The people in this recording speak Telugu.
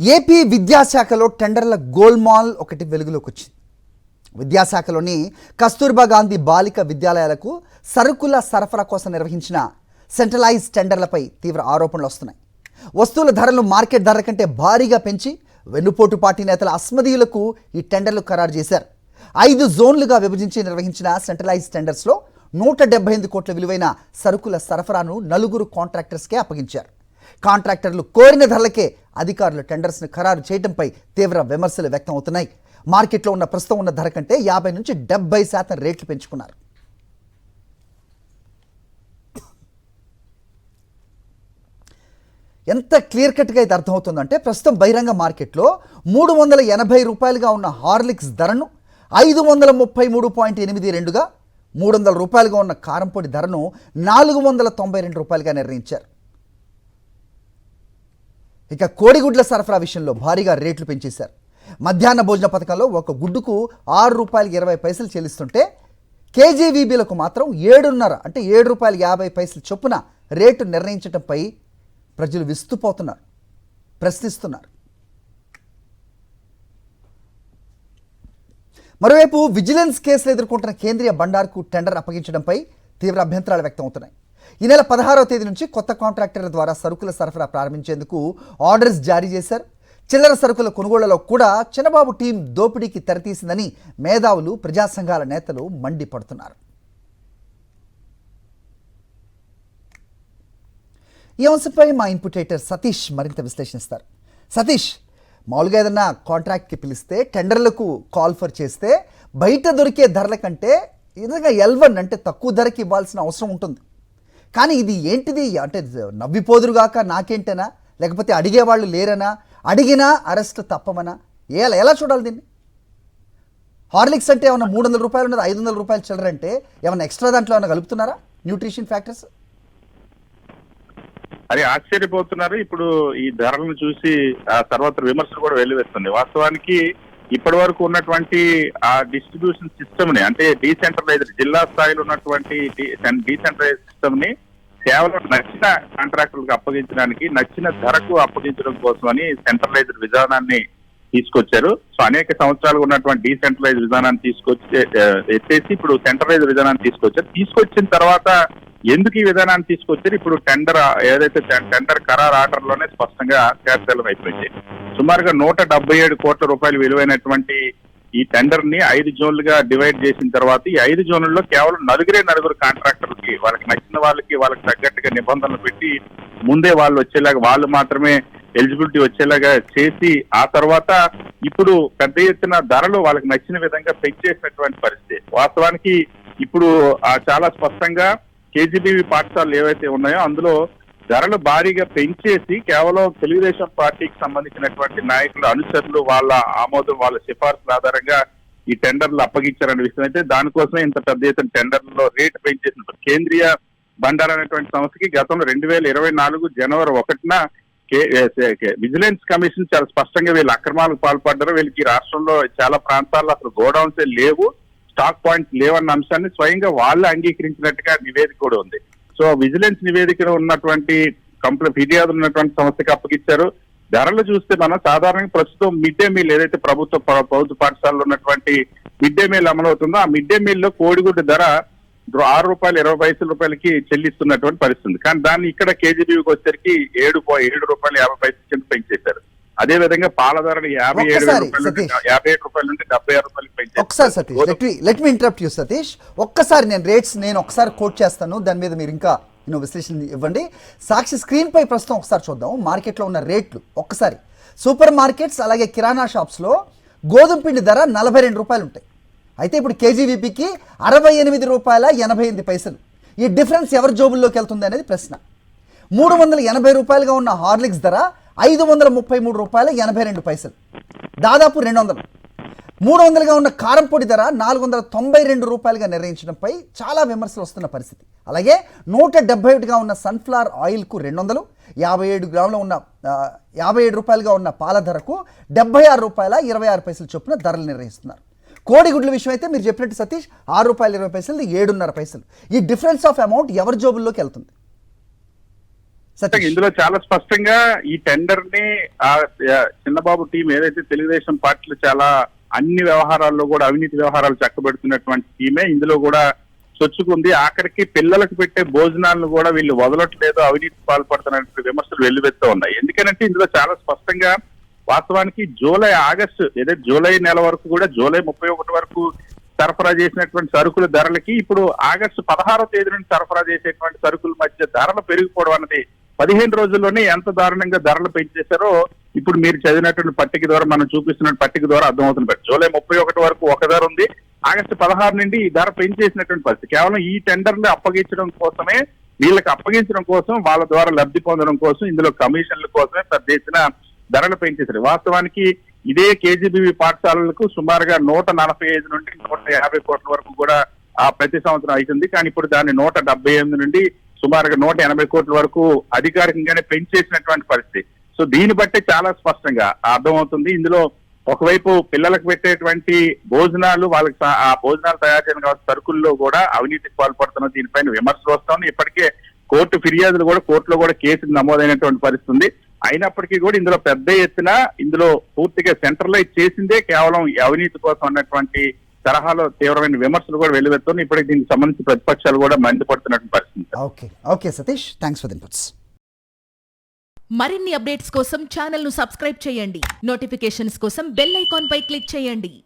ఏపీ విద్యాశాఖలో టెండర్ల గోల్మాల్ ఒకటి వెలుగులోకి వచ్చింది. విద్యాశాఖలోని కస్తూర్బా గాంధీ బాలిక విద్యాలయాలకు సరుకుల సరఫరా కోసం నిర్వహించిన సెంట్రలైజ్ టెండర్లపై తీవ్ర ఆరోపణలు వస్తున్నాయి. వస్తువుల ధరలు మార్కెట్ ధరల కంటే భారీగా పెంచి వెన్నుపోటు పార్టీ నేతల అస్మదీయులకు ఈ టెండర్లు ఖరారు చేశారు. 5 జోన్లుగా విభజించి నిర్వహించిన సెంట్రలైజ్ టెండర్స్లో 178 కోట్ల విలువైన సరుకుల సరఫరాను 4 కాంట్రాక్టర్స్కే అప్పగించారు. కాంట్రాక్టర్లు కోరిన ధరలకే అధికారులు టెండర్స్ను ఖరారు చేయడంపై తీవ్ర విమర్శలు వ్యక్తం అవుతున్నాయి. మార్కెట్లో ఉన్న ప్రస్తుతం ఉన్న ధర కంటే 50 నుంచి 70% రేట్లు పెంచుకున్నారు. ఎంత క్లియర్ కట్గా ఇది అర్థమవుతుందంటే, ప్రస్తుతం బహిరంగ మార్కెట్లో 380 రూపాయలుగా ఉన్న హార్లిక్స్ ధరను 533.82గా, 300 రూపాయలుగా ఉన్న కారంపొడి ధరను 492 రూపాయలుగా నిర్ణయించారు. ఇక కోడిగుడ్ల సరఫరా విషయంలో భారీగా రేట్లు పెంచేశారు. మధ్యాహ్న భోజన పథకంలో ఒక గుడ్డుకు ₹6.20 చెల్లిస్తుంటే కేజీవీబీలకు మాత్రం 7.5 అంటే ₹7.50 చొప్పున రేటు నిర్ణయించడంపై ప్రజలు విస్తుపోతున్నారు, ప్రశ్నిస్తున్నారు. మరోవైపు విజిలెన్స్ కేసులు ఎదుర్కొంటున్న కేంద్రీయ బండార్కు టెండర్ అప్పగించడంపై తీవ్ర అభ్యంతరాలు వ్యక్తం అవుతున్నాయి. ఈ నెల 16వ తేదీ నుంచి కొత్త కాంట్రాక్టర్ల ద్వారా సరుకుల సరఫరా ప్రారంభించేందుకు ఆర్డర్స్ జారీ చేశారు. చిల్లర సరుకుల కొనుగోళ్లలో కూడా చిన్నబాబు టీం దోపిడీకి తెరతీసిందని మేధావులు, ప్రజా సంఘాల నేతలు మండిపడుతున్నారు. ఈ అంశంపై మా ఇన్పుట్ ఎడిటర్ సతీష్ మరింత విశ్లేషిస్తారు. సతీష్, మామూలుగా ఏదన్నా కాంట్రాక్ట్కి పిలిస్తే, టెండర్లకు కాల్ఫర్ చేస్తే బయట దొరికే ధరల కంటే నిజంగా L1 అంటే తక్కువ ధరకి ఇవ్వాల్సిన అవసరం ఉంటుంది. కానీ ఇది ఏంటిది అంటే నవ్విపోదురుగాక నాకేంటనా, లేకపోతే అడిగేవాళ్ళు లేరనా, అడిగినా అరెస్ట్ తప్పమనా, ఎలా చూడాలి దీన్ని? హార్లిక్స్ అంటే ఏమన్నా 300 రూపాయలు ఉన్నది 500 రూపాయలు చిల్లరంటే ఏమన్నా ఎక్స్ట్రా దాంట్లో ఏమన్నా కలుపుతున్నారా న్యూట్రిషన్ ఫ్యాక్టర్స్? అది ఆశ్చర్యపోతున్నారు. ఇప్పుడు ఈ ధరలను చూసి సర్వత్ర విమర్శలు కూడా వెల్లువెత్తుంది. వాస్తవానికి ఇప్పటి వరకు ఉన్నటువంటి ఆ డిస్ట్రిబ్యూషన్ సిస్టమ్ ని, అంటే డీసెంట్రలైజ్డ్ జిల్లా స్థాయిలో ఉన్నటువంటి డీసెంట్రలైజ్ సిస్టమ్ ని కేవలం నచ్చిన కాంట్రాక్టర్లకు అప్పగించడానికి, నచ్చిన ధరకు అప్పగించడం కోసమని సెంట్రలైజ్డ్ విధానాన్ని తీసుకొచ్చారు. సో అనేక సంవత్సరాలు ఉన్నటువంటి డీసెంట్రలైజ్ విధానాన్ని ఎత్తేసి ఇప్పుడు సెంట్రలైజ్డ్ విధానాన్ని తీసుకొచ్చిన తర్వాత ఎందుకు ఈ విధానాన్ని తీసుకొచ్చారు? ఇప్పుడు ఏదైతే టెండర్ ఖరారు ఆర్డర్ లోనే స్పష్టంగా తేటతెల్లం అయిపోయింది. సుమారుగా 177 కోట్ల రూపాయలు విలువైనటువంటి ఈ టెండర్ ని 5 జోన్లుగా డివైడ్ చేసిన తర్వాత ఈ 5 జోన్లలో కేవలం 4 కాంట్రాక్టర్లకి, వాళ్ళకి నచ్చిన వాళ్ళకి తగ్గట్టుగా నిబంధనలు పెట్టి ముందే వాళ్ళు వచ్చేలాగా, వాళ్ళు మాత్రమే ఎలిజిబిలిటీ వచ్చేలాగా చేసి, ఆ తర్వాత ఇప్పుడు పెద్ద ఎత్తున ధరలు వాళ్ళకి నచ్చిన విధంగా పెంచేసినటువంటి పరిస్థితి. వాస్తవానికి ఇప్పుడు చాలా స్పష్టంగా కేజీబీవీ పాఠశాలలు ఏవైతే ఉన్నాయో అందులో ధరలు భారీగా పెంచేసి కేవలం తెలుగుదేశం పార్టీకి సంబంధించినటువంటి నాయకుల అనుచరులు వాళ్ళ ఆమోదం, వాళ్ళ సిఫార్సుల ఆధారంగా ఈ టెండర్లు అప్పగించారనే విషయం అయితే, దానికోసమే ఇంత పెద్ద ఎత్తున టెండర్లలో రేటు పెంచేసిన కేంద్రీయ బండార్ అనేటువంటి సంస్థకి గతంలో 2024 జనవరి 1న విజిలెన్స్ కమిషన్ చాలా స్పష్టంగా వీళ్ళు అక్రమాలకు పాల్పడ్డారు, వీళ్ళకి రాష్ట్రంలో చాలా ప్రాంతాల్లో అసలు గోడౌన్సే లేవు, స్టాక్ పాయింట్స్ లేవన్న అంశాన్ని స్వయంగా వాళ్ళు అంగీకరించినట్టుగా నివేదిక కూడా ఉంది. సో విజిలెన్స్ నివేదికలో ఉన్నటువంటి ఫిర్యాదులు ఉన్నటువంటి సంస్థకి అప్పగించారు. ధరలు చూస్తే మనం సాధారణంగా ప్రస్తుతం మిడ్ డే మీల్ ఏదైతే ప్రభుత్వ పాఠశాలలో ఉన్నటువంటి మిడ్ డే మీల్ అమలవుతుందో ఆ మిడ్ డే మీల్ లో కోడిగుడ్డు ధర ₹6.20 చెల్లిస్తున్నటువంటి పరిస్థితి. కానీ దాన్ని ఇక్కడ కేజీబీకి వచ్చేసరికి ₹7.50 కింద పెంచేశారు. అదే విధంగా పాల ధరలు 57 రూపాయల నుండి 76 పెంచారు. ఒకసారి Satish, let me interrupt you Satish. ఒక్కసారి నేను ఒకసారి కోట్ చేస్తాను, దాని మీద మీరు ఇంకా విశ్లేషణ ఇవ్వండి. సాక్షి స్క్రీన్ పై ప్రస్తుతం ఒకసారి చూద్దాం మార్కెట్లో ఉన్న రేట్లు. ఒక్కసారి సూపర్ మార్కెట్స్ అలాగే కిరాణా షాప్స్లో గోధుమ పిండి ధర 42 రూపాయలు ఉంటాయి. అయితే ఇప్పుడు కేజీవీపీకి ₹68.88. ఈ డిఫరెన్స్ ఎవరి జోబుల్లోకి వెళ్తుంది అనేది ప్రశ్న. 380 రూపాయలుగా ఉన్న హార్లిక్స్ ధర ₹533.82, దాదాపు 200. 300గా ఉన్న కారంపొడి ధర ₹492 నిర్ణయించడంపై చాలా విమర్శలు వస్తున్న పరిస్థితి. అలాగే 171గా ఉన్న సన్ఫ్లవర్ ఆయిల్కు 200, 57 గ్రాముల ఉన్న ₹57 ఉన్న పాల ధరకు ₹76.26 చొప్పున ధరలు నిర్ణయిస్తున్నారు. కోడిగుడ్ల విషయం అయితే మీరు చెప్పినట్టు సతీష్ ₹6.20, 7.50. ఈ డిఫరెన్స్ ఆఫ్ అమౌంట్ ఎవరి జోబుల్లోకి వెళ్తుంది? సతీష్. ఇందులో చాలా స్పష్టంగా ఈ టెండర్ ని ఆ చిన్నబాబు టీం ఏదైతే తెలుగుదేశం పార్టీలు చాలా అన్ని వ్యవహారాల్లో కూడా అవినీతి వ్యవహారాలు చక్కబెడుతున్నటువంటి టీమే ఇందులో కూడా చొచ్చుకుంది. ఆఖరికి పిల్లలకు పెట్టే భోజనాలను కూడా వీళ్ళు వదలట్లేదు, అవినీతి పాల్పడుతున్నటువంటి విమర్శలు వెల్లువెత్తుతూ ఉన్నాయి. ఎందుకంటే ఇందులో చాలా స్పష్టంగా వాస్తవానికి ఆగస్టు ఏదైతే జూలై నెల వరకు కూడా జూలై 31 వరకు సరఫరా చేసినటువంటి సరుకుల ధరలకి ఇప్పుడు ఆగస్టు 16వ తేదీ నుండి సరఫరా చేసేటువంటి సరుకుల మధ్య ధరలు పెరిగిపోవడం అన్నది 15 రోజుల్లోనే ఎంత దారుణంగా ధరలు పెంచేశారో ఇప్పుడు మీరు చదివినటువంటి పట్టిక ద్వారా మనం చూపిస్తున్న పట్టిక ద్వారా అర్థమవుతుంది. జూలై 31 వరకు ఒక ధర ఉంది, ఆగస్టు 16 నుండి ఈ ధర పెంచేసినటువంటి పరిస్థితి. కేవలం ఈ టెండర్లు అప్పగించడం కోసమే, వీళ్ళకి అప్పగించడం కోసం, వాళ్ళ ద్వారా లబ్ధి పొందడం కోసం, ఇందులో కమిషన్ల కోసమే పెద్ద ఎత్తున ధరలు పెంచేశారు. వాస్తవానికి ఇదే కేజీబీవీ పాఠశాలలకు సుమారుగా 145 నుండి 150 కోట్ల వరకు కూడా ప్రతి సంవత్సరం అవుతుంది. కానీ ఇప్పుడు దాన్ని 178 నుండి సుమారుగా 180 కోట్ల వరకు అధికారికంగానే పెంచేసినటువంటి పరిస్థితి. సో దీన్ని బట్టి చాలా స్పష్టంగా అర్థమవుతుంది. ఇందులో ఒకవైపు పిల్లలకు పెట్టేటువంటి భోజనాలు, వాళ్ళకి ఆ భోజనాలు తయారు చేయడం కావాల్సిన సరుకుల్లో కూడా అవినీతికి పాల్పడుతున్న దీనిపైన విమర్శలు వస్తుంది. ఇప్పటికే కోర్టు ఫిర్యాదులు కూడా కోర్టులో కూడా కేసులు నమోదైనటువంటి పరిస్థితి ఉంది. అయినప్పటికీ కూడా ఇందులో పెద్ద ఎత్తున ఇందులో పూర్తిగా సెంట్రలైజ్ చేసిందే కేవలం అవినీతి కోసం అన్నటువంటి తరహాలో తీవ్రమైన విమర్శలు కూడా వెల్లువెత్తున్నాయి. ఇప్పటికి దీనికి సంబంధించి ప్రతిపక్షాలు కూడా మండిపడుతున్నటువంటి పరిస్థితి. Okay Satish, thanks for the inputs. మరిన్ని అప్డేట్స్ కోసం ఛానల్ ను సబ్స్క్రైబ్ చేయండి. నోటిఫికేషన్స్ కోసం బెల్ ఐకాన్ పై క్లిక్ చేయండి.